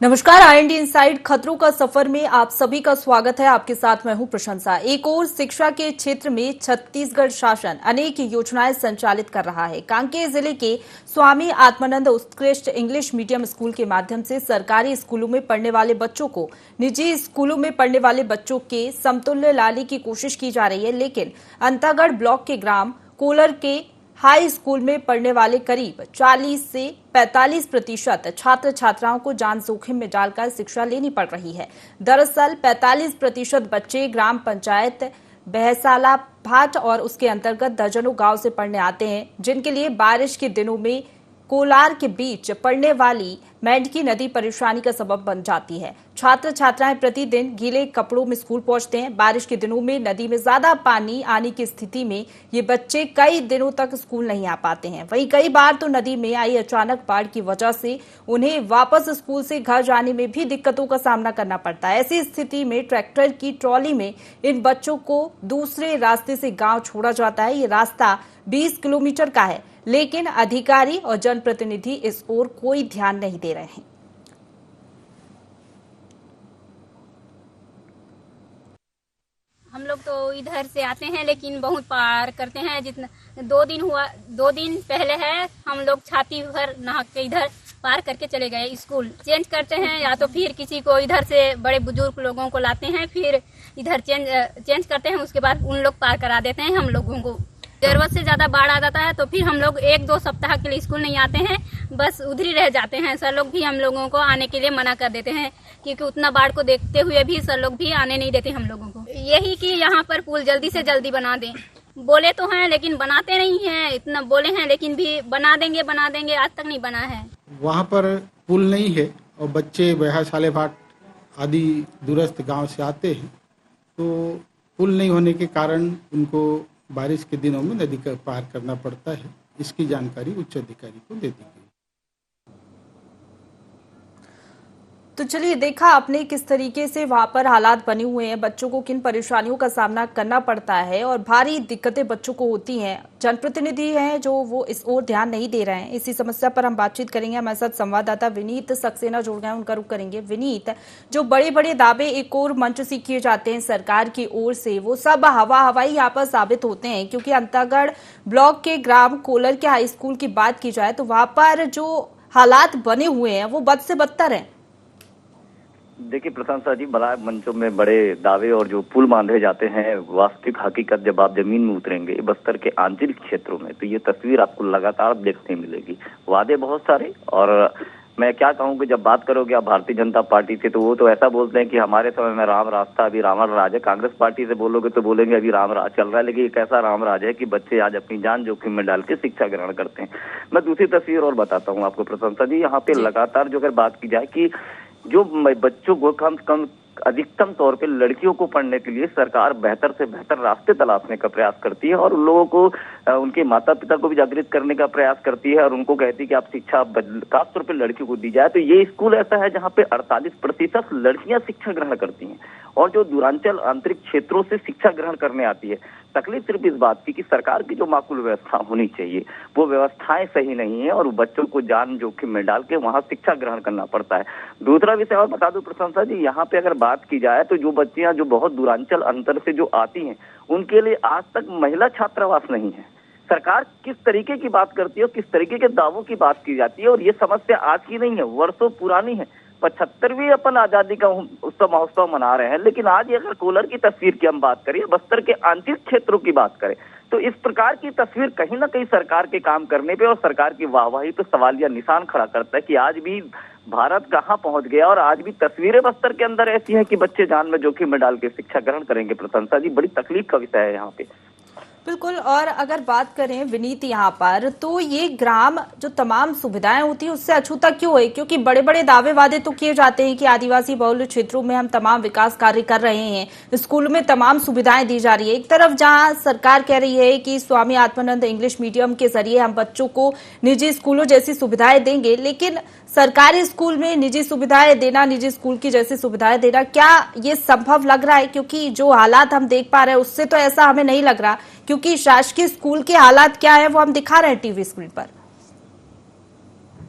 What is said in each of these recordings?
नमस्कार, IND inside खतरों का सफर में आप सभी का स्वागत है। आपके साथ मैं हूं प्रशंसा। एक और शिक्षा के क्षेत्र में छत्तीसगढ़ शासन अनेक योजनाएं संचालित कर रहा है। कांकेर जिले के स्वामी आत्मानंद उत्कृष्ट इंग्लिश मीडियम स्कूल के माध्यम से सरकारी स्कूलों में पढ़ने वाले बच्चों को निजी स्कूलों में पढ़ने वाले बच्चों के समतुल्य लाने की कोशिश की जा रही है, लेकिन अंतागढ़ ब्लॉक के ग्राम कोलर के हाई स्कूल में पढ़ने वाले करीब 40 से 45% छात्र छात्राओं को जान जोखिम में डालकर शिक्षा लेनी पड़ रही है। दरअसल 45% बच्चे ग्राम पंचायत बहसाला भाट और उसके अंतर्गत दर्जनों गांव से पढ़ने आते हैं, जिनके लिए बारिश के दिनों में कोलार के बीच पड़ने वाली मेंढकी नदी परेशानी का सबब बन जाती है। छात्र छात्राएं प्रतिदिन गीले कपड़ों में स्कूल पहुंचते हैं। बारिश के दिनों में नदी में ज्यादा पानी आने की स्थिति में ये बच्चे कई दिनों तक स्कूल नहीं आ पाते हैं। वहीं कई बार तो नदी में आई अचानक बाढ़ की वजह से उन्हें वापस स्कूल से घर जाने में भी दिक्कतों का सामना करना पड़ता है। ऐसी स्थिति में ट्रैक्टर की ट्रॉली में इन बच्चों को दूसरे रास्ते से गाँव छोड़ा जाता है। ये रास्ता 20 किलोमीटर का है, लेकिन अधिकारी और जनप्रतिनिधि इस ओर कोई ध्यान नहीं दे रहे हैं। हम लोग तो इधर से आते हैं, लेकिन बहुत पार करते हैं। जितना 2 दिन पहले है, हम लोग छाती भर नहा के इधर पार करके चले गए। स्कूल चेंज करते हैं या तो फिर किसी को इधर से बड़े बुजुर्ग लोगों को लाते हैं, फिर इधर चेंज करते हैं। उसके बाद उन लोग पार करा देते हैं हम लोगों को। जरूरत से ज्यादा बाढ़ आ जाता है तो फिर हम लोग 1-2 सप्ताह के लिए स्कूल नहीं आते हैं, बस उधर ही रह जाते हैं। सर लोग भी हम लोगों को आने के लिए मना कर देते हैं, क्योंकि उतना बाढ़ को देखते हुए भी सर लोग भी आने नहीं देते हम लोगों को। यही कि यहाँ पर पुल जल्दी से जल्दी बना दें। बोले तो हैं लेकिन बनाते नहीं हैं। इतना बोले हैं लेकिन भी बना देंगे आज तक नहीं बना है। वहाँ पर पुल नहीं है और बच्चे बहसाले भाट आदि दूरस्थ गांव से आते हैं, तो पुल नहीं होने के कारण उनको बारिश के दिनों में नदी का पार करना पड़ता है। इसकी जानकारी उच्च अधिकारी को दे दी गई। तो चलिए, देखा आपने किस तरीके से वहां पर हालात बने हुए हैं, बच्चों को किन परेशानियों का सामना करना पड़ता है और भारी दिक्कतें बच्चों को होती हैं। जनप्रतिनिधि हैं जो वो इस ओर ध्यान नहीं दे रहे हैं। इसी समस्या पर हम बातचीत करेंगे। हमारे साथ संवाददाता विनीत सक्सेना जुड़ गए हैं, उनका रुख करेंगे। विनीत, जो बड़े बड़े दावे एक और मंच से किए जाते हैं सरकार की ओर से, वो सब हवाई यहाँ पर साबित होते हैं, क्योंकि अंतागढ़ ब्लॉक के ग्राम कोलर के हाई स्कूल की बात की जाए तो वहां पर जो हालात बने हुए हैं वो बद से बदतर है। देखिए प्रशंसा जी, बड़ा मंचों में बड़े दावे और जो पुल बांधे जाते हैं, वास्तविक हकीकत जब आप जमीन में उतरेंगे बस्तर के आंचलिक क्षेत्रों में, तो ये तस्वीर आपको लगातार देखने मिलेगी। वादे बहुत सारे, और मैं क्या कहूँ कि जब बात करोगे आप भारतीय जनता पार्टी से, तो वो तो ऐसा बोलते हैं कि हमारे समय में राम राज था, अभी रावण राज है। कांग्रेस पार्टी से बोलोगे तो बोलेंगे अभी राम राज चल रहा है, लेकिन एक ऐसा राम राज है कि बच्चे आज अपनी जान जोखिम में डाल के शिक्षा ग्रहण करते हैं। मैं दूसरी तस्वीर और बताता हूँ आपको प्रशंसा जी। यहाँ पे लगातार जो अगर बात की जाए कि जो बच्चों को कम से कम अधिकतम तौर पे लड़कियों को पढ़ने के लिए सरकार बेहतर से बेहतर रास्ते तलाशने का प्रयास करती है, और उन लोगों को उनके माता पिता को भी जागृत करने का प्रयास करती है, और उनको कहती है कि आप शिक्षा खासतौर पे लड़कियों को दी जाए। तो ये स्कूल ऐसा है जहाँ पे 48% लड़कियां शिक्षा ग्रहण करती हैं, और जो दूरांचल आंतरिक क्षेत्रों से शिक्षा ग्रहण करने आती है। तकलीफ सिर्फ इस बात की कि सरकार की जो माकूल व्यवस्था होनी चाहिए वो व्यवस्थाएं सही नहीं है, और बच्चों को जान जोखिम में डाल के वहां शिक्षा ग्रहण करना पड़ता है। दूसरा विषय और बता दूं प्रशंसा जी, यहाँ पे अगर बात की जाए तो जो बच्चियां जो बहुत दूरांचल अंतर से जो आती हैं, उनके लिए आज तक महिला छात्रावास नहीं है। सरकार किस तरीके की बात करती है और किस तरीके के दावों की बात की जाती है, और ये समस्या आज की नहीं है, वर्षों पुरानी है। 75वीं अपन आजादी का उत्सव महोत्सव मना रहे हैं, लेकिन आज अगर कोलर की तस्वीर की हम बात करें, बस्तर के आंतरिक क्षेत्रों की बात करें, तो इस प्रकार की तस्वीर कहीं ना कहीं सरकार के काम करने पे और सरकार की वाहवाही पे सवालिया निशान खड़ा करता है कि आज भी भारत कहाँ पहुंच गया, और आज भी तस्वीरें बस्तर के अंदर ऐसी हैं कि बच्चे जान में जोखिम में डाल के शिक्षा ग्रहण करेंगे। प्रशंसा जी, बड़ी तकलीफ का विषय है यहाँ पे। बिल्कुल। और अगर बात करें विनीत यहाँ पर, तो ये ग्राम जो तमाम सुविधाएं होती है उससे अछूता क्यों है? क्योंकि बड़े बड़े दावे वादे तो किए जाते हैं कि आदिवासी बहुल क्षेत्रों में हम तमाम विकास कार्य कर रहे हैं, स्कूल में तमाम सुविधाएं दी जा रही है। एक तरफ जहां सरकार कह रही है कि स्वामी आत्मानंद इंग्लिश मीडियम के जरिए हम बच्चों को निजी स्कूलों जैसी सुविधाएं देंगे, लेकिन सरकारी स्कूल में निजी सुविधाएं देना, निजी स्कूल की जैसी सुविधाएं देना, क्या ये संभव लग रहा है? क्योंकि जो हालात हम देख पा रहे हैं उससे तो ऐसा हमें नहीं लग रहा, क्योंकि शासकीय स्कूल के हालात क्या है वो हम दिखा रहे हैं टीवी स्क्रीन पर।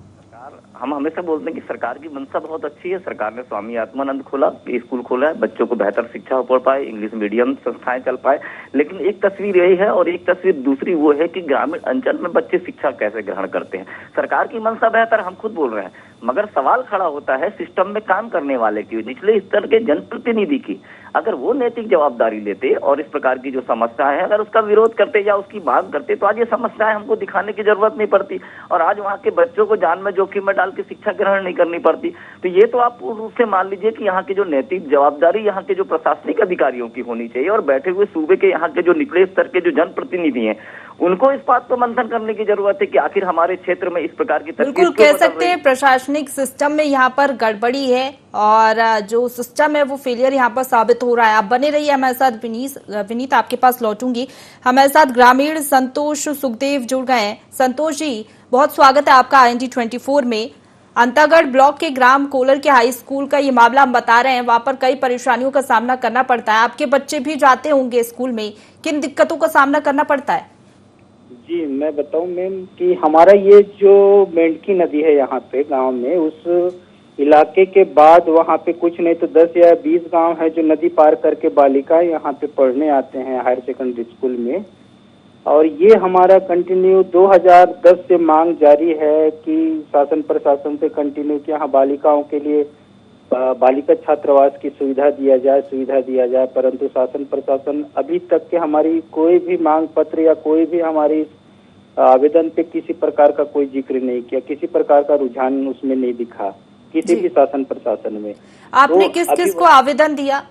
सरकार हम हमेशा बोलते हैं कि सरकार की मंशा बहुत अच्छी है। सरकार ने स्वामी आत्मानंद खोला, स्कूल खोला है, बच्चों को बेहतर शिक्षा पढ़ पाए, इंग्लिश मीडियम संस्थाएं चल पाए। लेकिन एक तस्वीर यही है और एक तस्वीर दूसरी वो है कि ग्रामीण अंचल में बच्चे शिक्षा कैसे ग्रहण करते हैं। सरकार की मंशा बेहतर, हम खुद बोल रहे हैं, मगर सवाल खड़ा होता है सिस्टम में काम करने वाले की, निचले स्तर के जनप्रतिनिधि की। अगर वो नैतिक जवाबदारी लेते और इस प्रकार की जो समस्या है अगर उसका विरोध करते या उसकी मांग करते तो आज ये समस्याएं हमको दिखाने की जरूरत नहीं पड़ती और आज वहाँ के बच्चों को जान में जोखिम में डाल के शिक्षा ग्रहण नहीं करनी पड़ती। तो ये तो आप पूर्ण रूप से मान लीजिए कि यहाँ की जो नैतिक जवाबदारी यहाँ के जो प्रशासनिक अधिकारियों की होनी चाहिए और बैठे हुए सूबे के यहाँ के जो निचले स्तर के जो जनप्रतिनिधि हैं उनको इस बात पर मंथन करने की जरूरत है कि आखिर हमारे क्षेत्र में इस प्रकार की बिल्कुल कह सकते हैं प्रशासनिक सिस्टम में यहाँ पर गड़बड़ी है और जो सिस्टम है वो फेलियर यहाँ पर साबित हो रहा है। आप बने रहिए हमारे साथ। विनीत आपके पास लौटूंगी। हमारे साथ ग्रामीण संतोष सुखदेव जुड़ गए हैं। संतोष जी, बहुत स्वागत है आपका IND24 में। अंतागढ़ ब्लॉक के ग्राम कोलर के हाई स्कूल का ये मामला हम बता रहे हैं। वहां पर कई परेशानियों का सामना करना पड़ता है। आपके बच्चे भी जाते होंगे स्कूल में, किन दिक्कतों का सामना करना पड़ता है? जी मैं बताऊं मैम कि हमारा ये जो मेंढकी नदी है यहाँ पे गांव में, उस इलाके के बाद वहाँ पे कुछ नहीं तो 10 या 20 गांव है जो नदी पार करके बालिका यहाँ पे पढ़ने आते हैं हायर सेकेंडरी स्कूल में। और ये हमारा कंटिन्यू 2010 से मांग जारी है कि शासन प्रशासन से कंटिन्यू कि यहाँ बालिकाओं के लिए बालिका छात्रावास की सुविधा दिया जाए, परंतु शासन प्रशासन अभी तक के हमारी कोई भी मांग पत्र या कोई भी हमारी आवेदन पे किसी प्रकार का कोई जिक्र नहीं किया, किसी प्रकार का रुझान उसमें नहीं दिखा किसी भी शासन प्रशासन में। आपने किस किस को आवेदन दिया?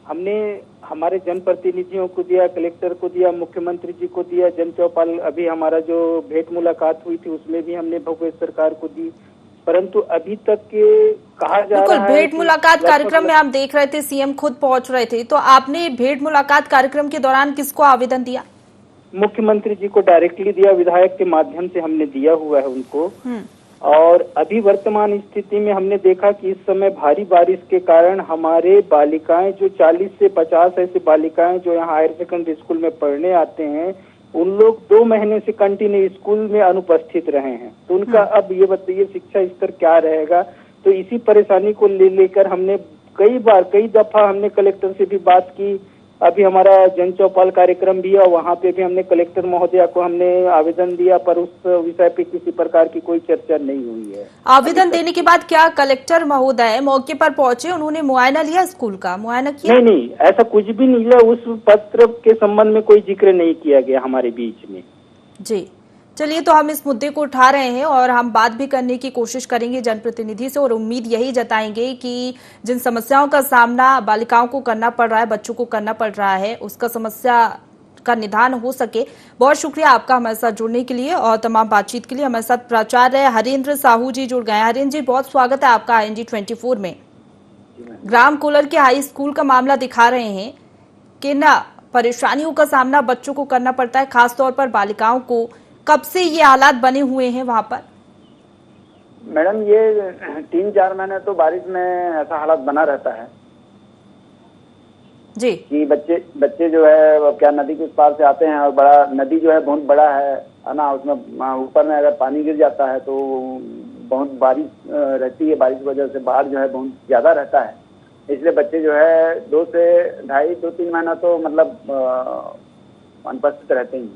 हमने हमारे जनप्रतिनिधियों को दिया, कलेक्टर को दिया, मुख्यमंत्री जी को दिया, जन चौपाल अभी हमारा जो भेंट मुलाकात हुई थी उसमें भी हमने भूपेश सरकार को दी, परंतु अभी तक के कहा जा रहा है। भेंट मुलाकात कार्यक्रम में आप देख रहे थे सीएम खुद पहुंच रहे थे, तो आपने भेंट मुलाकात कार्यक्रम के दौरान किसको आवेदन दिया? मुख्यमंत्री जी को डायरेक्टली दिया, विधायक के माध्यम से हमने दिया हुआ है उनको। और अभी वर्तमान स्थिति में हमने देखा कि इस समय भारी बारिश के कारण हमारे बालिकाएं जो 40 से 50 ऐसी बालिकाएं जो यहाँ हायर सेकेंडरी स्कूल में पढ़ने आते हैं उन लोग 2 महीने से कंटिन्यू स्कूल में अनुपस्थित रहे हैं। तो उनका अब ये बताइए शिक्षा स्तर क्या रहेगा। तो इसी परेशानी को लेकर हमने कई दफा हमने कलेक्टर से भी बात की। अभी हमारा जन चौपाल कार्यक्रम भी है, वहाँ पे भी हमने कलेक्टर महोदया को हमने आवेदन दिया, पर उस विषय पे किसी प्रकार की कोई चर्चा नहीं हुई है। आवेदन देने के बाद क्या कलेक्टर महोदय मौके पर पहुंचे, उन्होंने मुआयना लिया, स्कूल का मुआयना किया? नहीं, ऐसा कुछ भी नहीं लिया। उस पत्र के संबंध में कोई जिक्र नहीं किया गया हमारे बीच में। जी चलिए, तो हम इस मुद्दे को उठा रहे हैं और हम बात भी करने की कोशिश करेंगे जनप्रतिनिधि से और उम्मीद यही जताएंगे कि जिन समस्याओं का सामना बालिकाओं को करना पड़ रहा है, बच्चों को करना पड़ रहा है, उसका समस्या का निदान हो सके। बहुत शुक्रिया आपका हमारे साथ जुड़ने के लिए और तमाम बातचीत के लिए। हमारे साथ प्राचार्य हरेंद्र साहू जी जुड़ गए हैं। हरेंद्र जी, बहुत स्वागत है आपका IND24 में। ग्राम कोलर के हाई स्कूल का मामला दिखा रहे हैं, किन परेशानियों का सामना बच्चों को करना पड़ता है, खासतौर पर बालिकाओं को। कब से ये हालात बने हुए हैं वहाँ पर? मैडम ये 3-4 महीने तो बारिश में ऐसा हालात बना रहता है जी कि बच्चे जो है क्या नदी के उस पार से आते हैं और बड़ा नदी जो है बहुत बड़ा है ना, उसमें ऊपर में अगर पानी गिर जाता है तो बहुत बारिश रहती है, बारिश की वजह से बाढ़ जो है बहुत ज्यादा रहता है। इसलिए बच्चे जो है 2 से 2.5-3 महीना तो मतलब अनुपस्थित रहते हैं।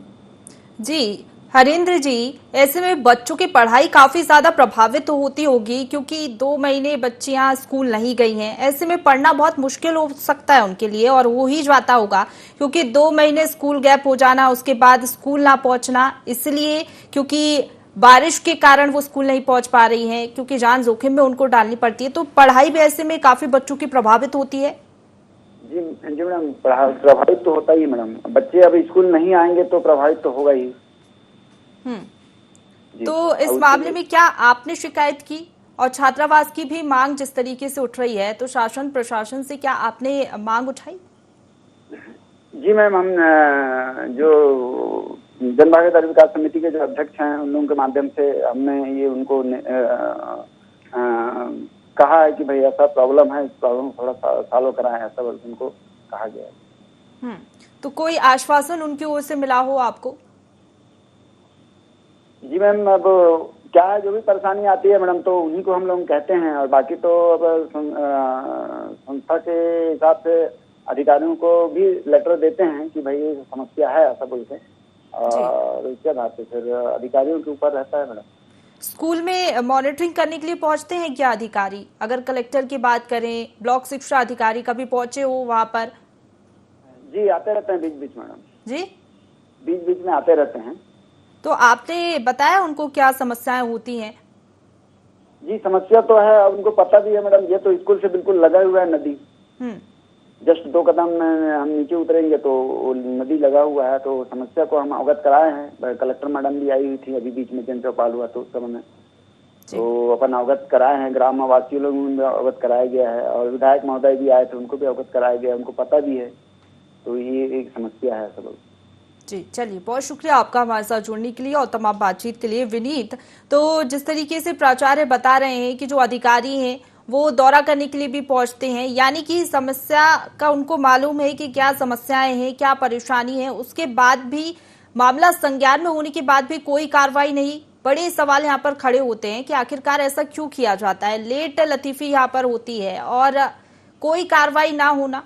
जी हरेंद्र जी, ऐसे में बच्चों की पढ़ाई काफी ज्यादा प्रभावित होती होगी क्योंकि 2 महीने बच्चियां स्कूल नहीं गई हैं। ऐसे में पढ़ना बहुत मुश्किल हो सकता है उनके लिए और हो ही जाता होगा क्योंकि 2 महीने स्कूल गैप हो जाना, उसके बाद स्कूल ना पहुंचना, इसलिए क्योंकि बारिश के कारण वो स्कूल नहीं पहुंच पा रही हैं, क्योंकि जान जोखिम में उनको डालनी पड़ती है। तो पढ़ाई भी ऐसे में काफी बच्चों की प्रभावित होती है। जी मैडम, प्रभावित तो होता ही मैडम। बच्चे अब स्कूल नहीं आएंगे तो प्रभावित तो होगा ही। तो इस मामले में क्या आपने शिकायत की? और छात्रावास की भी मांग जिस तरीके से उठ रही है, तो शासन प्रशासन से क्या आपने मांग उठाई? जी मैम, हम जो जन भागीदारी विकास समिति के जो अध्यक्ष हैं उन लोगों के माध्यम से हमने ये उनको कहा है कि भाई ऐसा प्रॉब्लम है, इस प्रॉब्लम को थोड़ा सॉल्व कराएं, ऐसा उनको कहा गया है। तो कोई आश्वासन उनकी ओर से मिला हो आपको? जी मैम, अब क्या है, जो भी परेशानी आती है मैडम तो उन्हीं को हम लोग कहते हैं, और बाकी तो अब संस्था के हिसाब से अधिकारियों को भी लेटर देते हैं कि भाई ये समस्या है ऐसा बोल के, और उसके बाद से फिर अधिकारियों के ऊपर रहता है मैडम। स्कूल में मॉनिटरिंग करने के लिए पहुंचते हैं क्या अधिकारी? अगर कलेक्टर की बात करें, ब्लॉक शिक्षा अधिकारी कभी पहुंचे हो वहां पर? जी आते रहते हैं बीच बीच मैडम, जी बीच बीच में आते रहते हैं। तो आपने बताया उनको क्या समस्याएं होती हैं? जी समस्या तो है, अब उनको पता भी है मैडम, ये तो स्कूल से बिल्कुल लगा हुआ है नदी। जस्ट 2 कदम हम नीचे उतरेंगे तो नदी लगा हुआ है, तो समस्या को हम अवगत कराए हैं। कलेक्टर मैडम भी आई हुई थी अभी बीच में, जनचौपाल हुआ तो उस समय में, तो अपन अवगत कराए हैं, ग्राम वासियों लोगों में अवगत कराया गया है, और विधायक महोदय भी आए थे उनको भी अवगत कराया गया, उनको पता भी है। तो ये एक समस्या है सब। जी चलिए, बहुत शुक्रिया आपका हमारे साथ जुड़ने के लिए और तमाम बातचीत के लिए। विनीत, तो जिस तरीके से प्राचार्य बता रहे हैं कि जो अधिकारी हैं वो दौरा करने के लिए भी पहुंचते हैं, यानी कि समस्या का उनको मालूम है कि क्या समस्याएं हैं, क्या परेशानी है, उसके बाद भी मामला संज्ञान में होने के बाद भी कोई कार्रवाई नहीं। बड़े सवाल यहाँ पर खड़े होते हैं कि आखिरकार ऐसा क्यों किया जाता है, लेट लतीफी यहाँ पर होती है और कोई कार्रवाई ना होना।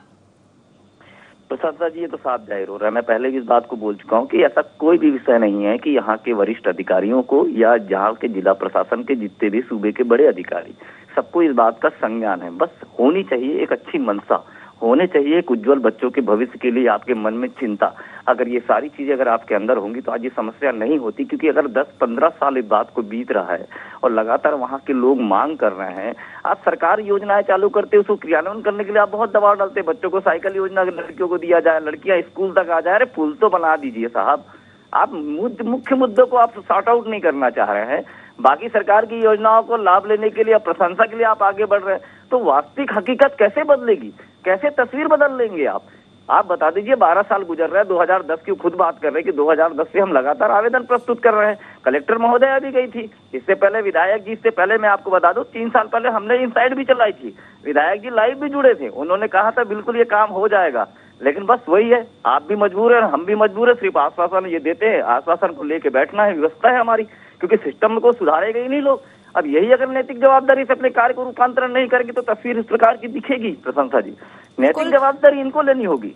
प्रसाद जी, ये तो साफ जाहिर हो रहा है, मैं पहले भी इस बात को बोल चुका हूँ कि ऐसा कोई भी विषय नहीं है कि यहाँ के वरिष्ठ अधिकारियों को या यहाँ के जिला प्रशासन के जितने भी सूबे के बड़े अधिकारी, सबको इस बात का संज्ञान है। बस होनी चाहिए एक अच्छी मनसा, होने चाहिए एक उज्जवल बच्चों के भविष्य के लिए आपके मन में चिंता। अगर ये सारी चीजें अगर आपके अंदर होंगी तो आज ये समस्या नहीं होती, क्योंकि अगर 10-15 साल इस बात को बीत रहा है और लगातार वहाँ के लोग मांग कर रहे हैं, आज सरकार योजनाएं चालू करते उसको क्रियान्वयन करने के लिए आप बहुत दबाव डालते हैं। बच्चों को साइकिल योजना लड़कियों को दिया जाए, लड़कियां स्कूल तक आ जाए, अरे पुल तो बना दीजिए साहब। आप मुख्य मुद्दों को आप सॉर्ट आउट नहीं करना चाह रहे हैं, बाकी सरकार की योजनाओं को लाभ लेने के लिए, प्रशंसा के लिए आप आगे बढ़ रहे हैं। तो वास्तविक हकीकत कैसे बदलेगी, कैसे तस्वीर बदल लेंगे आप बता दीजिए। 12 साल गुजर रहे हैं, 2010 की खुद बात कर रहे हैं कि 2010 से हम लगातार आवेदन प्रस्तुत कर रहे हैं। कलेक्टर महोदया भी गई थी, इससे पहले विधायक जी, इससे पहले मैं आपको बता दूं 3 साल पहले हमने इनसाइड भी चलाई थी, विधायक जी लाइव भी जुड़े थे, उन्होंने कहा था बिल्कुल ये काम हो जाएगा। लेकिन बस वही है, आप भी मजबूर है, हम भी मजबूर है, सिर्फ आश्वासन ये देते हैं, आश्वासन को लेके बैठना है, व्यवस्था है हमारी, क्योंकि सिस्टम को सुधारेगा ही नहीं लोग। अब यही अगर नैतिक जवाबदारी से अपने कार्य को रूपांतरण नहीं करेंगे तो तस्वीर इस प्रकार की दिखेगी। प्रशंसा जी, नैतिक जवाबदारी इनको लेनी होगी।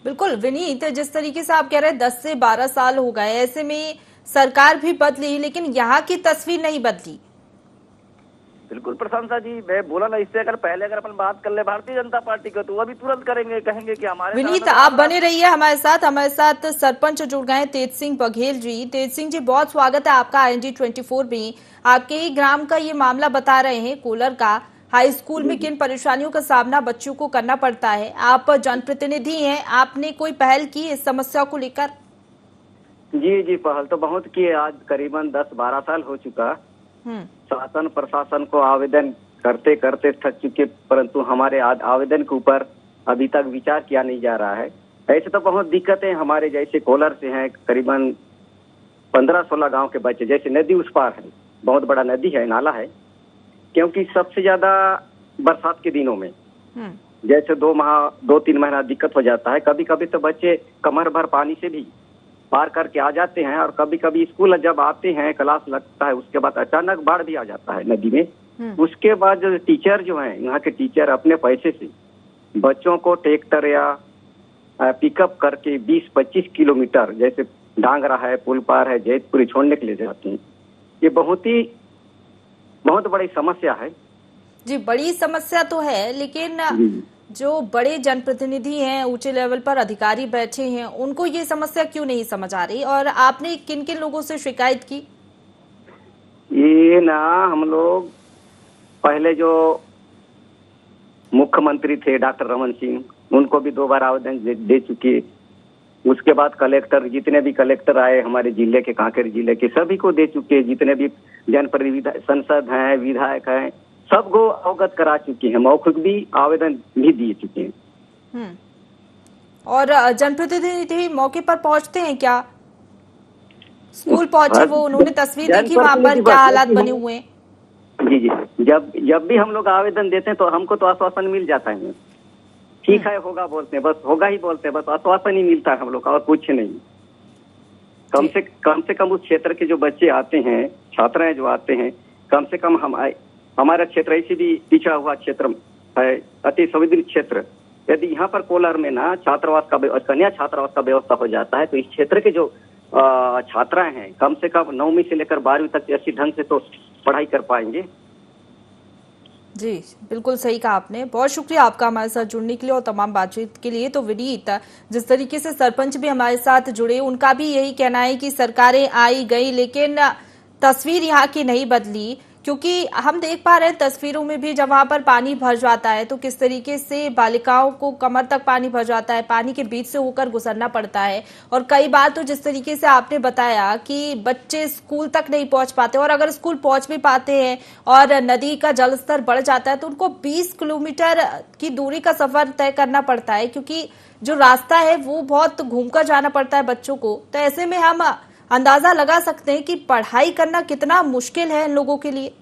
बिल्कुल विनीत, जिस तरीके से आप कह रहे हैं 10 से 12 साल हो गए, ऐसे में सरकार भी बदली लेकिन यहाँ की तस्वीर नहीं बदली। बिल्कुल प्रशंसा जी, मैं बोला ना, इससे अगर पहले अगर अपन बात कर ले भारतीय जनता पार्टी का तो अभी तुरंत करेंगे, कहेंगे कि हमारे। विनीत, आप बने रहिए हमारे साथ सरपंच जुड़ गए तेज सिंह बघेल जी। तेज सिंह जी, बहुत स्वागत है आपका ING 24 में। आपके ही ग्राम का ये मामला बता रहे हैं, कोलर का। हाई स्कूल में किन परेशानियों का सामना बच्चों को करना पड़ता है। आप जनप्रतिनिधि हैं, आपने कोई पहल की इस समस्या को लेकर? जी, पहल तो बहुत की है। आज करीबन 10-12 साल हो चुका, शासन प्रशासन को आवेदन करते करते थक चुके, परंतु हमारे आवेदन के ऊपर अभी तक विचार किया नहीं जा रहा है। ऐसे तो बहुत दिक्कतें हमारे जैसे कोलर से हैं, करीबन 15-16 गांव के बच्चे, जैसे नदी उस पार है, बहुत बड़ा नदी है, नाला है, क्योंकि सबसे ज्यादा बरसात के दिनों में जैसे 2-3 महीना दिक्कत हो जाता है। कभी कभी तो बच्चे कमर भर पानी से भी पार करके आ जाते हैं, और कभी कभी स्कूल जब आते हैं, क्लास लगता है, उसके बाद अचानक बाढ़ भी आ जाता है नदी में। उसके बाद जो टीचर जो हैं, यहाँ के टीचर अपने पैसे से बच्चों को ट्रैक्टर या पिकअप करके 20-25 किलोमीटर, जैसे डांगरा है, पुल पार है, जैतपुरी छोड़ने के लिए जाते हैं। ये बहुत बड़ी समस्या है। जी, बड़ी समस्या तो है, लेकिन जो बड़े जनप्रतिनिधि हैं, ऊंचे लेवल पर अधिकारी बैठे हैं, उनको ये समस्या क्यों नहीं समझ आ रही? और आपने किन किन लोगों से शिकायत की? ये ना, हम लोग पहले जो मुख्यमंत्री थे डॉक्टर रमन सिंह, उनको भी 2 बार आवेदन दे चुके। उसके बाद कलेक्टर, जितने भी कलेक्टर आए हमारे जिले के, कांकेर जिले के, सभी को दे चुके। जितने भी जनप्रतिनिधि, सांसद हैं, विधायक हैं, सबको अवगत करा चुके हैं, मौखिक भी आवेदन भी दिए चुके हैं। और जनप्रतिनिधि मौके पर पहुंचते हैं क्या? स्कूल पहुंचे वो, उन्होंने तस्वीर देखी वहां पर क्या हालात बने हुए हैं? जी, जब भी हम लोग आवेदन देते हैं तो हमको तो आश्वासन मिल जाता है, ठीक है होगा बोलते हैं, बस होगा ही बोलते हैं, बस आश्वासन ही मिलता है हम लोग का, और कुछ नहीं। कम से कम उस क्षेत्र के जो बच्चे आते हैं, छात्राएं जो आते हैं, कम से कम हमारा क्षेत्र ऐसी भी पिछड़ा हुआ क्षेत्र है, अति संवेदनशील क्षेत्र। यदि यहाँ पर कोलार में ना छात्रावास का कन्या छात्रावास का व्यवस्था हो जाता है तो इस क्षेत्र के जो छात्राएं हैं कम से कम 9वीं से लेकर 12वीं तक अच्छी ढंग से तो पढ़ाई कर पाएंगे। जी बिल्कुल सही कहा आपने। बहुत शुक्रिया आपका हमारे साथ जुड़ने के लिए और तमाम बातचीत के लिए। तो विनीत, जिस तरीके से सरपंच भी हमारे साथ जुड़े, उनका भी यही कहना है कि सरकारें आई गई लेकिन तस्वीर यहाँ की नहीं बदली, क्योंकि हम देख पा रहे हैं तस्वीरों में भी जब वहां पर पानी भर जाता है तो किस तरीके से बालिकाओं को कमर तक पानी भर जाता है, पानी के बीच से होकर गुजरना पड़ता है। और कई बार तो जिस तरीके से आपने बताया कि बच्चे स्कूल तक नहीं पहुंच पाते, और अगर स्कूल पहुंच भी पाते हैं और नदी का जलस्तर बढ़ जाता है तो उनको 20 किलोमीटर की दूरी का सफर तय करना पड़ता है, क्योंकि जो रास्ता है वो बहुत घूमकर जाना पड़ता है बच्चों को। तो ऐसे में हम अंदाजा लगा सकते हैं कि पढ़ाई करना कितना मुश्किल है इन लोगों के लिए।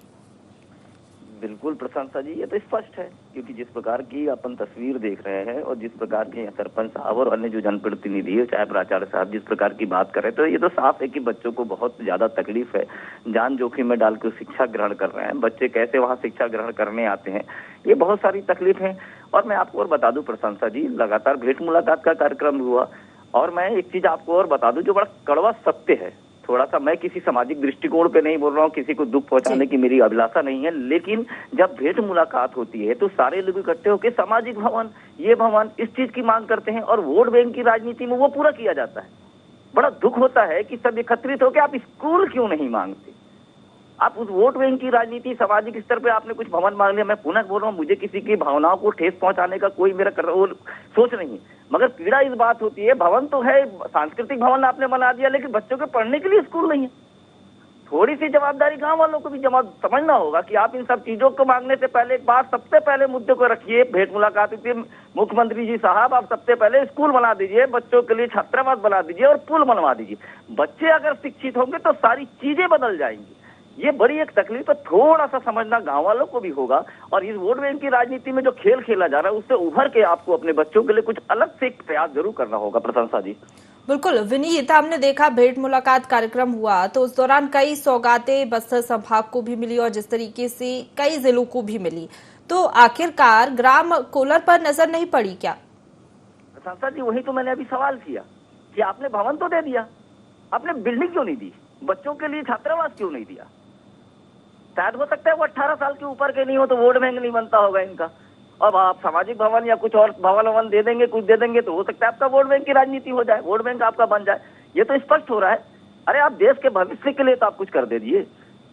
बिल्कुल प्रशंसा जी, ये तो स्पष्ट है, क्योंकि जिस प्रकार की अपन तस्वीर देख रहे हैं और जिस प्रकार के सरपंच साहब और अन्य जो जनप्रतिनिधि है, चाहे प्राचार्य साहब, जिस प्रकार की बात कर रहे हैं, तो ये तो साफ है कि बच्चों को बहुत ज्यादा तकलीफ है। जान जोखिम में डाल के शिक्षा ग्रहण कर रहे हैं बच्चे, कैसे वहाँ शिक्षा ग्रहण करने आते हैं, ये बहुत सारी तकलीफ है। और मैं आपको और बता दूं प्रशंसा जी, लगातार भेंट मुलाकात का कार्यक्रम हुआ, और मैं एक चीज आपको और बता दूं जो बड़ा कड़वा सत्य है। थोड़ा सा मैं किसी सामाजिक दृष्टिकोण पे नहीं बोल रहा हूँ, किसी को दुख पहुंचाने की मेरी अभिलाषा नहीं है, लेकिन जब भेंट मुलाकात होती है तो सारे लोग इकट्ठे होकर सामाजिक भवन, ये भवन, इस चीज की मांग करते हैं और वोट बैंक की राजनीति में वो पूरा किया जाता है। बड़ा दुख होता है कि सब एकत्रित होकर आप स्कूल क्यों नहीं मांगते। आप उस वोट बैंक की राजनीति, सामाजिक स्तर पे आपने कुछ भवन मांग लिया। मैं पुनः बोल रहा हूँ, मुझे किसी की भावनाओं को ठेस पहुंचाने का कोई मेरा सोच नहीं, मगर पीड़ा इस बात होती है, भवन तो है, सांस्कृतिक भवन आपने बना दिया, लेकिन बच्चों के पढ़ने के लिए स्कूल नहीं है। थोड़ी सी जवाबदारी गांव वालों को भी समझना होगा कि आप इन सब चीजों को मांगने से पहले एक बार सबसे पहले मुद्दे को रखिए। भेंट मुलाकात हुई, मुख्यमंत्री जी साहब आप सबसे पहले स्कूल बना दीजिए, बच्चों के लिए छात्रावास बना दीजिए और पुल बनवा दीजिए। बच्चे अगर शिक्षित होंगे तो सारी चीजें बदल जाएंगी। ये बड़ी एक तकलीफ है, थोड़ा सा समझना गांव वालों को भी होगा। और इस वोट बैंक की राजनीति में जो खेल खेला जा रहा है उससे उभर के आपको अपने बच्चों के लिए कुछ अलग से प्रयास जरूर करना होगा। प्रशंसा जी बिल्कुल। विनीत, हमने देखा भेंट मुलाकात कार्यक्रम हुआ तो उस दौरान कई सौगातें बस्तर संभाग को भी मिली और जिस तरीके से कई जिलों को भी मिली, तो आखिरकार ग्राम कोलर पर नजर नहीं पड़ी क्या? प्रशंसा जी वही तो मैंने अभी सवाल किया कि आपने भवन तो दे दिया, आपने बिल्डिंग क्यों नहीं दी, बच्चों के लिए छात्रावास क्यों नहीं दिया? शायद हो सकता है वो 18 साल के ऊपर के नहीं हो तो वोट बैंक नहीं बनता होगा इनका। अब आप सामाजिक भवन या कुछ और भवन दे देंगे, कुछ दे देंगे तो हो सकता है आपका वोट बैंक की राजनीति हो जाए, वोट बैंक आपका बन जाए। ये तो स्पष्ट हो रहा है। अरे आप देश के भविष्य के लिए तो आप कुछ कर दे दिए।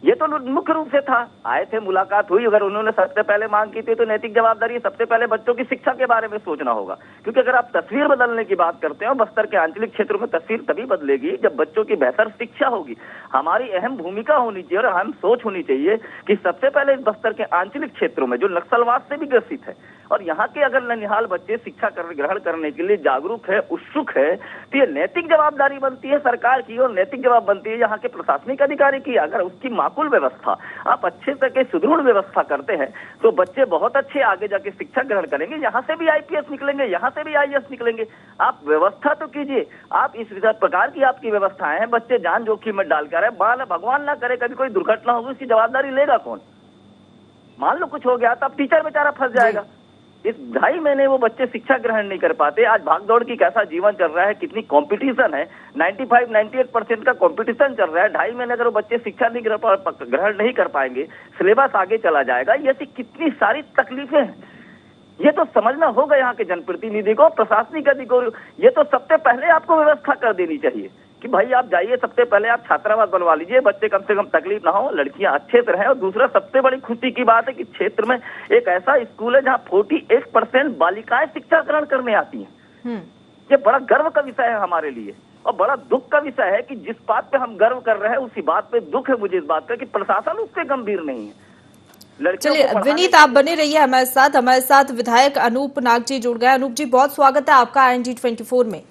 ये तो मुख्य रूप से था, आए थे, मुलाकात हुई, अगर उन्होंने सबसे पहले मांग की थी तो नैतिक जवाबदारी है, सबसे पहले बच्चों की शिक्षा के बारे में सोचना होगा। क्योंकि अगर आप तस्वीर बदलने की बात करते हैं, बस्तर के आंचलिक क्षेत्रों में तस्वीर तभी बदलेगी जब बच्चों की बेहतर शिक्षा होगी। हमारी अहम भूमिका होनी चाहिए और अहम सोच होनी चाहिए कि सबसे पहले इस बस्तर के आंचलिक क्षेत्रों में जो नक्सलवाद से भी ग्रसित है और यहाँ के अगर ननिहाल बच्चे शिक्षा ग्रहण करने के लिए जागरूक है, उत्सुक है, तो ये नैतिक जवाबदारी बनती है सरकार की और नैतिक जवाब बनती है यहाँ के प्रशासनिक अधिकारी की। अगर उसकी माकूल व्यवस्था आप अच्छे तरह सुदृढ़ व्यवस्था करते हैं तो बच्चे बहुत अच्छे आगे जाके शिक्षा ग्रहण करेंगे। यहाँ से भी IPS निकलेंगे, यहाँ से भी IAS निकलेंगे। आप व्यवस्था तो कीजिए। आप इस प्रकार की आपकी व्यवस्थाएं हैं, बच्चे जान जोखिम में डाल कर भगवान ना करे कभी कोई दुर्घटना होगी, उसकी जवाबदारी लेगा कौन? मान लो कुछ हो गया तो अब टीचर बेचारा फंस जाएगा। इस 2.5 महीने वो बच्चे शिक्षा ग्रहण नहीं कर पाते। आज भागदौड़ की कैसा जीवन चल रहा है, कितनी कंपटीशन है, 95-98% का कंपटीशन चल रहा है। 2.5 महीने अगर वो बच्चे शिक्षा नहीं ग्रहण नहीं कर पाएंगे, सिलेबस आगे चला जाएगा। ये कितनी सारी तकलीफें हैं, ये तो समझना होगा यहाँ के जनप्रतिनिधि को, प्रशासनिक अधिकारी। ये तो सबसे पहले आपको व्यवस्था कर देनी चाहिए कि भाई आप जाइए, सबसे पहले आप छात्रावास बनवा लीजिए, बच्चे कम से कम तकलीफ ना हो, लड़कियां अच्छे से रहें। और दूसरा सबसे बड़ी खुशी की बात है कि क्षेत्र में एक ऐसा स्कूल है जहां 48% बालिकाएं शिक्षा ग्रहण करने आती हैं। ये बड़ा गर्व का विषय है हमारे लिए और बड़ा दुख का विषय है कि जिस बात पे हम गर्व कर रहे हैं उसी बात पे दुख है मुझे इस बात पे कि प्रशासन उससे गंभीर नहीं है। चलिए विनीत, आप बने रहिए हमारे साथ विधायक अनूप नाग जी जुड़ गए। अनूप जी, बहुत स्वागत है आपका ING 24 में।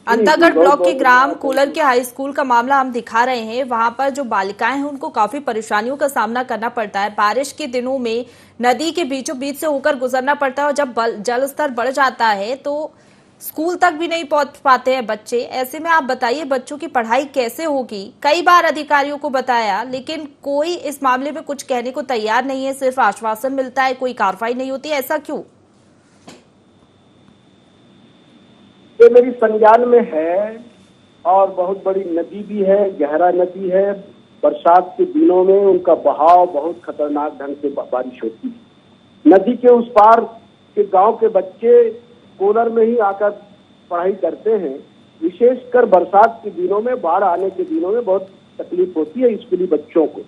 अंतागढ़ ब्लॉक के ग्राम कोलर के हाई स्कूल का मामला हम दिखा रहे हैं। वहां पर जो बालिकाएं हैं उनको काफी परेशानियों का सामना करना पड़ता है। बारिश के दिनों में नदी के बीचों बीच से होकर गुजरना पड़ता है और जब जल स्तर बढ़ जाता है तो स्कूल तक भी नहीं पहुंच पाते हैं बच्चे। ऐसे में आप बताइए बच्चों की पढ़ाई कैसे होगी? कई बार अधिकारियों को बताया, लेकिन कोई इस मामले में कुछ कहने को तैयार नहीं है, सिर्फ आश्वासन मिलता है, कोई कार्रवाई नहीं होती। ऐसा क्यों? ये मेरी संज्ञान में है और बहुत बड़ी नदी भी है, गहरा नदी है। बरसात के दिनों में उनका बहाव बहुत खतरनाक ढंग से बारिश होती है। नदी के उस पार के गांव के बच्चे कोलर में ही आकर पढ़ाई करते हैं। विशेषकर बरसात के दिनों में, बाढ़ आने के दिनों में बहुत तकलीफ होती है स्कूली बच्चों को।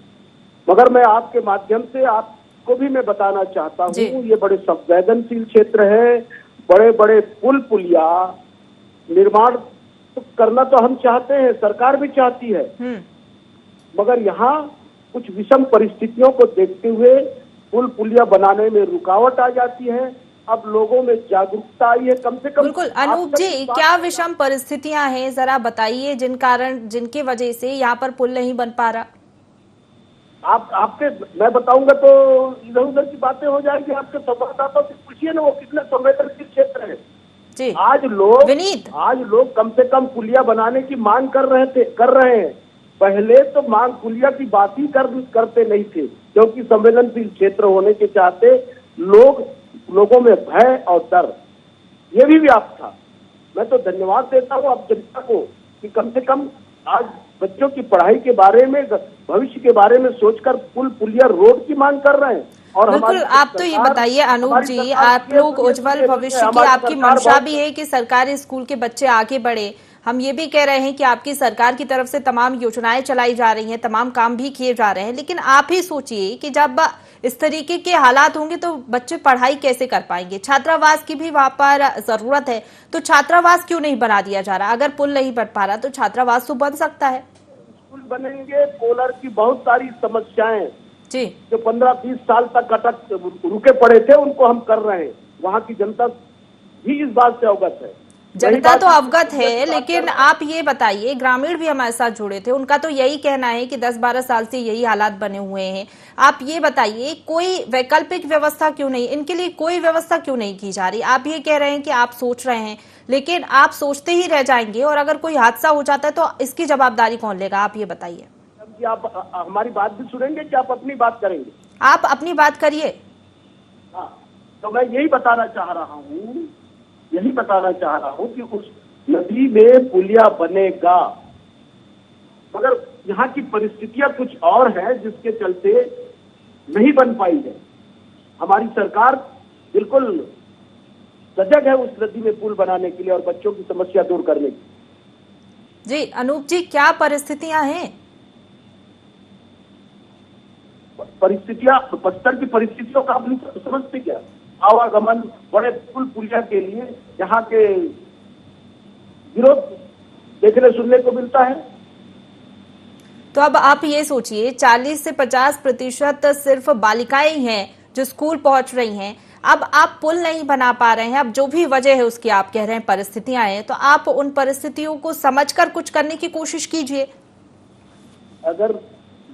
मगर मैं आपके माध्यम से आपको भी मैं बताना चाहता हूँ, ये बड़े संवेदनशील क्षेत्र है। बड़े बड़े पुल पुलिया निर्माण तो करना तो हम चाहते हैं, सरकार भी चाहती है, मगर यहाँ कुछ विषम परिस्थितियों को देखते हुए पुल पुलिया बनाने में रुकावट आ जाती है। अब लोगों में जागरूकता आई है, कम से कम। बिल्कुल अनूप जी, क्या विषम परिस्थितियां हैं, जरा बताइए, जिनके वजह से यहाँ पर पुल नहीं बन पा रहा? मैं बताऊंगा तो इधर उधर की बातें हो जाएगी। आपके संवाददाताओं से पूछिए ना, वो कितने संवेदनशील क्षेत्र है। जी। आज लोग कम से कम पुलिया बनाने की मांग कर रहे हैं। पहले तो मांग पुलिया की बात ही करते नहीं थे, क्योंकि संवेदनशील क्षेत्र होने के चाहते लोगों में भय और डर ये भी व्याप्त था। मैं तो धन्यवाद देता हूँ अब जनता को कि कम से कम आज बच्चों की पढ़ाई के बारे में, भविष्य के बारे में सोचकर पुल पुलिया रोड की मांग कर रहे हैं। और बिल्कुल, आप तो ये बताइए अनूप जी, आप लोग उज्जवल भविष्य की आपकी मंशा भी है कि सरकारी स्कूल के बच्चे आगे बढ़े। हम ये भी कह रहे हैं कि आपकी सरकार की तरफ से तमाम योजनाएं चलाई जा रही हैं, तमाम काम भी किए जा रहे हैं, लेकिन आप ही सोचिए कि जब इस तरीके के हालात होंगे तो बच्चे पढ़ाई कैसे कर पाएंगे? छात्रावास की भी वहां पर जरूरत है, तो छात्रावास क्यों नहीं बना दिया जा रहा? अगर पुल नहीं बन पा रहा तो छात्रावास तो बन सकता है। स्कूल बनेंगे। कोलर की बहुत सारी समस्याएं जी, जो 15-20 साल तक रुके पड़े थे, उनको हम कर रहे हैं। वहाँ की जनता भी इस बात से अवगत है। जनता तो अवगत है, लेकिन आप ये बताइए, ग्रामीण भी हमारे साथ जुड़े थे, उनका तो यही कहना है कि 10-12 साल से यही हालात बने हुए हैं। आप ये बताइए, कोई वैकल्पिक व्यवस्था क्यों नहीं, इनके लिए कोई व्यवस्था क्यों नहीं की जा रही? आप ये कह रहे हैं कि आप सोच रहे हैं, लेकिन आप सोचते ही रह जाएंगे और अगर कोई हादसा हो जाता है तो इसकी जवाबदारी कौन लेगा? आप ये बताइए। आप हमारी बात भी सुनेंगे कि आप अपनी बात करेंगे? आप अपनी बात करिए। हाँ, तो मैं यही बताना चाह रहा हूँ कि उस नदी में पुलिया बनेगा, मगर यहाँ की परिस्थितियां कुछ और है जिसके चलते नहीं बन पाई है। हमारी सरकार बिल्कुल सजग है उस नदी में पुल बनाने के लिए और बच्चों की समस्या दूर करने की। जी अनूप जी, क्या परिस्थितियां हैं? परिस्थितियां, बस्तर की परिस्थितियों का आप नहीं समझते क्या? आवागमन, बड़े पुल पुलिया के लिए यहाँ के विरोध देखने सुनने को मिलता है। तो अब आप ये सोचिए, 40 से 50% सिर्फ बालिकाएं ही हैं जो स्कूल पहुंच रही हैं। अब आप पुल नहीं बना पा रहे हैं, अब जो भी वजह है उसकी आप कह रहे हैं परिस्थितियां हैं, तो आप उन परिस्थितियों को समझकर कुछ करने की कोशिश कीजिए। अगर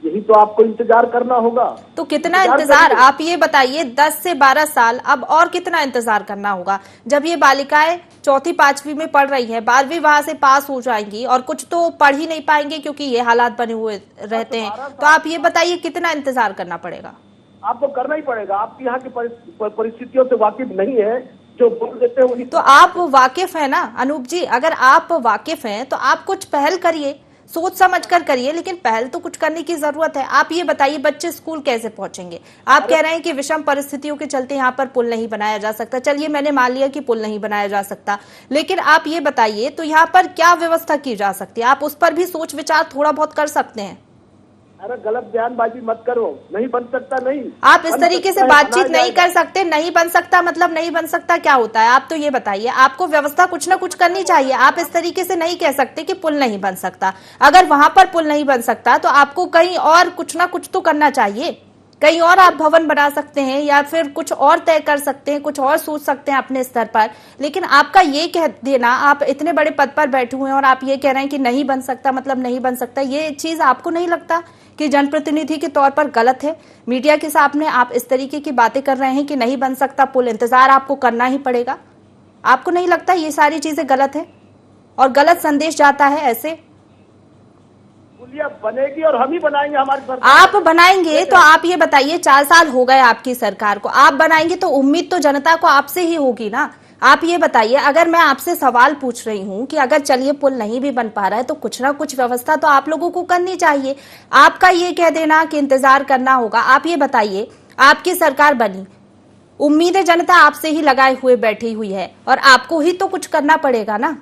यही तो आपको इंतजार करना होगा। तो कितना इंतजार? आप ये बताइए, 10 से 12 साल, अब और कितना इंतजार करना होगा? जब ये बालिकाएं 4वीं-5वीं में पढ़ रही हैं, 12वीं वहां से पास हो जाएंगी और कुछ तो पढ़ ही नहीं पाएंगे क्योंकि ये हालात बने हुए रहते हैं, तो आप ये बताइए कितना इंतजार करना पड़ेगा? आपको करना ही पड़ेगा। आप यहाँ की परिस्थितियों से वाकिफ नहीं है, जो बोल देते हैं वही। तो आप वाकिफ है ना अनूप जी? अगर आप वाकिफ हैं तो आप कुछ पहल करिए, सोच समझ कर करिए, लेकिन पहल तो कुछ करने की जरूरत है। आप ये बताइए, बच्चे स्कूल कैसे पहुंचेंगे? आप कह रहे हैं कि विषम परिस्थितियों के चलते यहाँ पर पुल नहीं बनाया जा सकता। चलिए, मैंने मान लिया कि पुल नहीं बनाया जा सकता, लेकिन आप ये बताइए तो यहाँ पर क्या व्यवस्था की जा सकती है? आप उस पर भी सोच विचार थोड़ा बहुत कर सकते हैं। अरे गलत बयानबाजी मत करो। नहीं बन सकता, नहीं। आप इस तरीके से बातचीत नहीं कर सकते। नहीं बन सकता मतलब नहीं बन सकता क्या होता है? आप तो ये बताइए, आपको व्यवस्था कुछ ना कुछ करनी चाहिए। आप इस तरीके से नहीं कह सकते कि पुल नहीं बन सकता। अगर वहां पर पुल नहीं बन सकता तो आपको कहीं और कुछ ना कुछ तो करना चाहिए। कहीं और आप भवन बना सकते हैं या फिर कुछ और तय कर सकते हैं, कुछ और सोच सकते हैं अपने स्तर पर। लेकिन आपका ये कह देना, आप इतने बड़े पद पर बैठे हुए हैं और आप ये कह रहे हैं कि नहीं बन सकता मतलब नहीं बन सकता, ये चीज आपको नहीं लगता कि जनप्रतिनिधि के तौर पर गलत है? मीडिया के सामने आप इस तरीके की बातें कर रहे हैं कि नहीं बन सकता पुल, इंतजार आपको करना ही पड़ेगा। आपको नहीं लगता ये सारी चीजें गलत है और गलत संदेश जाता है ऐसे? पुलिया बनेगी और हम ही बनाएंगे, हमारी सरकार। आप बनाएंगे तो आप ये बताइए, 4 साल हो गए आपकी सरकार को, आप बनाएंगे तो उम्मीद तो जनता को आपसे ही होगी ना। आप ये बताइए, अगर मैं आपसे सवाल पूछ रही हूँ कि अगर चलिए पुल नहीं भी बन पा रहा है तो कुछ ना कुछ व्यवस्था तो आप लोगों को करनी चाहिए। आपका ये कह देना कि इंतजार करना होगा, आप ये बताइए, आपकी सरकार बनी, उम्मीदें जनता आपसे ही लगाए हुए बैठी हुई है और आपको ही तो कुछ करना पड़ेगा ना।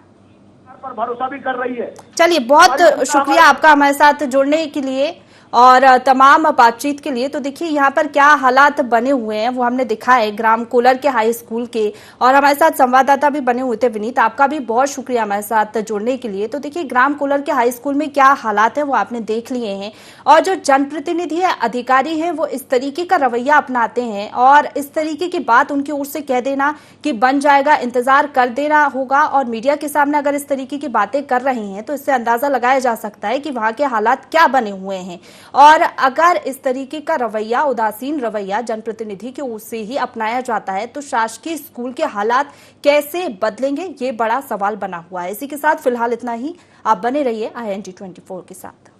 पर भरोसा भी कर रही है। चलिए, बहुत शुक्रिया आपका हमारे साथ जुड़ने के लिए और तमाम बातचीत के लिए। तो देखिए यहाँ पर क्या हालात बने हुए हैं वो हमने दिखाए ग्राम कोलर के हाई स्कूल के, और हमारे साथ संवाददाता भी बने हुए थे। विनीत, आपका भी बहुत शुक्रिया हमारे साथ जुड़ने के लिए। तो देखिए ग्राम कोलर के हाई स्कूल में क्या हालात है वो आपने देख लिए हैं, और जो जनप्रतिनिधि है, अधिकारी हैं, वो इस तरीके का रवैया अपनाते हैं और इस तरीके की बात उनकी ओर से कह देना कि बन जाएगा, इंतजार कर देना होगा, और मीडिया के सामने अगर इस तरीके की बातें कर रहे हैं तो इससे अंदाजा लगाया जा सकता है कि वहां के हालात क्या बने हुए हैं। और अगर इस तरीके का रवैया, उदासीन रवैया जनप्रतिनिधि की ओर से ही अपनाया जाता है तो शासकीय स्कूल के हालात कैसे बदलेंगे, ये बड़ा सवाल बना हुआ है। इसी के साथ फिलहाल इतना ही। आप बने रहिए ING24 के साथ।